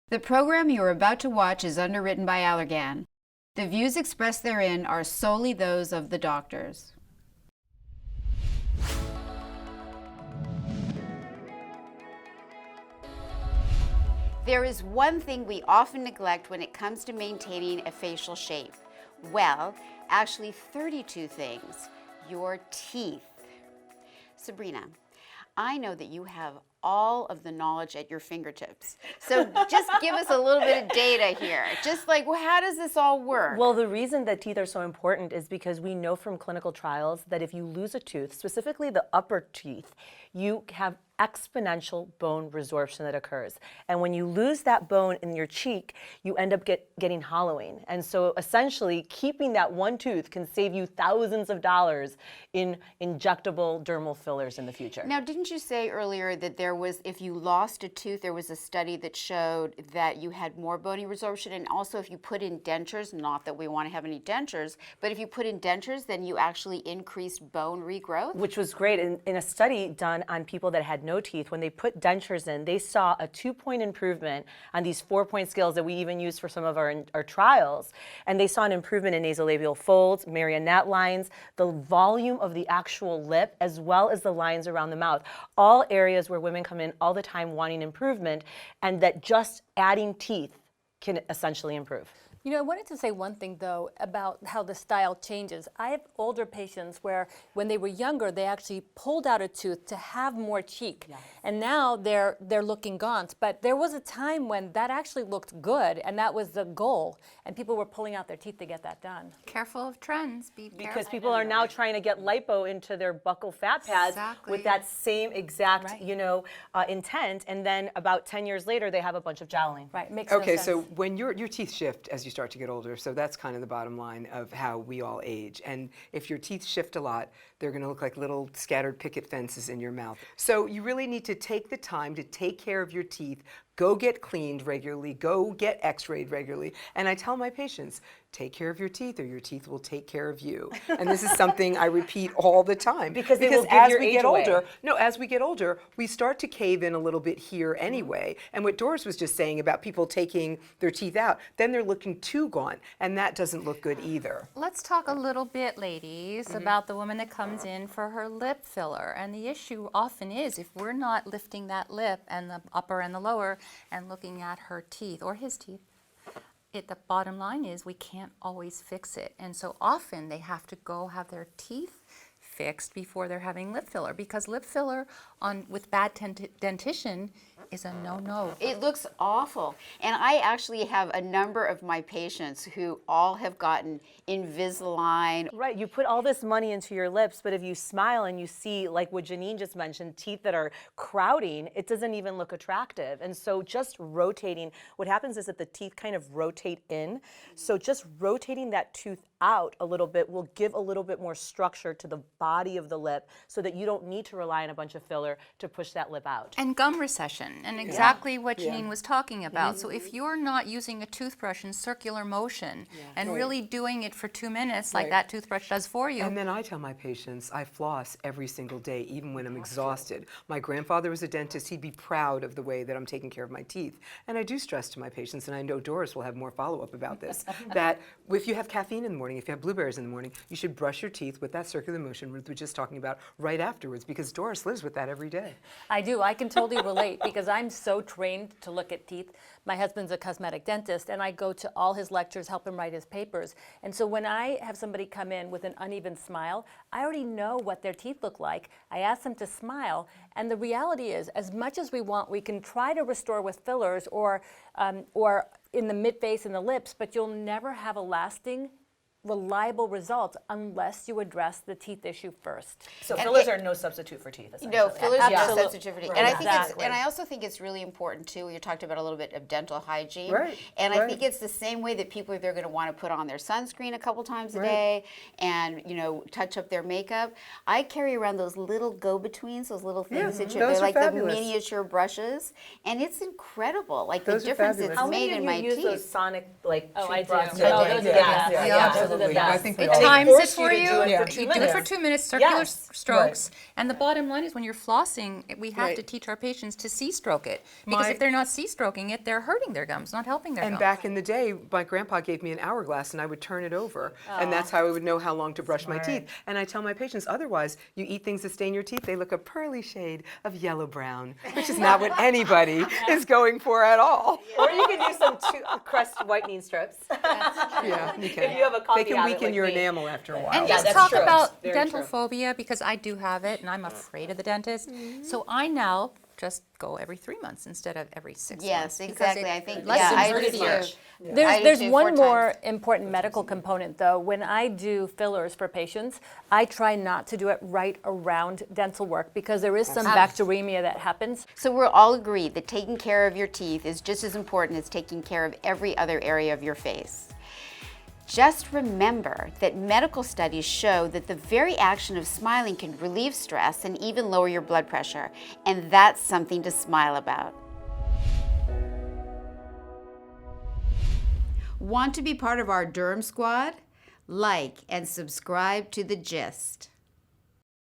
The program you are about to watch is underwritten by Allergan. The views expressed therein are solely those of the doctors. There is one thing we often neglect when it comes to maintaining a facial shape. Well, actually 32 things. Your teeth. Sabrina, I know that you have all of the knowledge at your fingertips. So just give us a little bit of data here. Just like, well, how does this all work? Well, the reason that teeth are so important is because we know from clinical trials that if you lose a tooth, specifically the upper teeth, you have exponential bone resorption that occurs. And when you lose that bone in your cheek, you end up getting hollowing. And so essentially, keeping that one tooth can save you thousands of dollars in injectable dermal fillers in the future. Now, didn't you say earlier that there was, if you lost a tooth, there was a study that showed that you had more bony resorption, and also if you put in dentures, not that we want to have any dentures, but if you put in dentures, then you actually increased bone regrowth? Which was great. In a study done on people that had no teeth, when they put dentures in, they saw a 2-point improvement on these 4-point scales that we even use for some of our trials. And they saw an improvement in nasolabial folds, marionette lines, the volume of the actual lip, as well as the lines around the mouth. All areas where women come in all the time wanting improvement, and that just adding teeth can essentially improve. You know, I wanted to say one thing, though, about how the style changes. I have older patients where when they were younger, they actually pulled out a tooth to have more cheek. Yes. And now they're looking gaunt. But there was a time when that actually looked good, and that was the goal. And people were pulling out their teeth to get that done. Careful of trends. Because people are now trying to get lipo into their buccal fat pads with that same exact, intent. And then about 10 years later, they have a bunch of jowling. Right, makes no sense. So when your teeth shift as you start to get older, so that's kind of the bottom line of how we all age. And if your teeth shift a lot, they're going to look like little scattered picket fences in your mouth. So you really need to take the time to take care of your teeth. Go get cleaned regularly, go get x-rayed regularly. And I tell my patients, take care of your teeth or your teeth will take care of you. And this is something I repeat all the time. Because it will give as your we age get away. older, as we get older, we start to cave in a little bit here anyway. And what Doris was just saying about people taking their teeth out, then they're looking too gaunt, and that doesn't look good either. Let's talk a little bit, ladies, about the woman that comes in for her lip filler. And the issue often is if we're not lifting that lip and the upper and the lower and looking at her teeth or his teeth, the bottom line is we can't always fix it. And so often they have to go have their teeth fixed before they're having lip filler, because lip filler with bad dentition is a no-no. It looks awful. And I actually have a number of my patients who all have gotten Invisalign. Right, you put all this money into your lips, but if you smile and you see, like what Janine just mentioned, teeth that are crowding, it doesn't even look attractive. And so just rotating, what happens is that the teeth kind of rotate in. So just rotating that tooth out a little bit will give a little bit more structure to the body of the lip so that you don't need to rely on a bunch of filler to push that lip out. And gum recession, and exactly what Janine was talking about. So if you're not using a toothbrush in circular motion and really doing it for 2 minutes like that toothbrush does for you. And then I tell my patients, I floss every single day, even when I'm exhausted. My grandfather was a dentist. He'd be proud of the way that I'm taking care of my teeth. And I do stress to my patients, and I know Doris will have more follow-up about this, that if you have caffeine in the morning, if you have blueberries in the morning, you should brush your teeth with that circular motion Ruth was just talking about right afterwards, because Doris lives with that every day. I do. I can totally relate because I'm so trained to look at teeth. My husband's a cosmetic dentist, and I go to all his lectures, help him write his papers. And so when I have somebody come in with an uneven smile, I already know what their teeth look like. I ask them to smile, and the reality is, as much as we want, we can try to restore with fillers or in the mid-face and the lips, but you'll never have a lasting reliable results unless you address the teeth issue first. So fillers are no substitute for teeth, essentially. No, fillers are no substitute for teeth. Right. And I think Exactly. and I also think it's really important too. You talked about a little bit of dental hygiene, Right. And I think it's the same way that people, if they're going to want to put on their sunscreen a couple times a day, and touch up their makeup. I carry around those little go-betweens, those little things that they're like fabulous. the miniature brushes, and it's incredible. Like Those the are difference fabulous. it's How made many in of my you use teeth. those sonic Oh, I do. toothbrushes? Oh, those are the best. Yeah, absolutely. Probably. best. I think we It all times force it for you to you. do it Yeah. for 2 You do it minutes. for 2 minutes, circular Yes, strokes. And the bottom line is when you're flossing, we have Right. to teach our patients to C-stroke it. Because My- if they're not C-stroking it, they're hurting their gums, not helping their And gums. back in the day, my grandpa gave me an hourglass and I would turn it over. And that's how I would know how long to brush my teeth. And I tell my patients, otherwise, you eat things that stain your teeth, they look a pearly shade of yellow-brown, which is not what anybody is going for at all. Or you can do some crust whitening strips. Yeah, you can. If you have a coffee They can habit weaken like your me. enamel after a while. And Yeah, just that's talk true. about Very dental true. phobia because I do have it and I'm afraid of the dentist. So I now just go every 3 months instead of every 6 months. Yes, because exactly. it I think lessens I the do fear. too. I do There's too, one 4 more times. important medical component though. When I do fillers for patients, I try not to do it right around dental work because there is some bacteremia that happens. So we're all agreed that taking care of your teeth is just as important as taking care of every other area of your face. Just remember that medical studies show that the very action of smiling can relieve stress and even lower your blood pressure, and that's something to smile about. Want to be part of our Derm Squad? Like and subscribe to The Gist.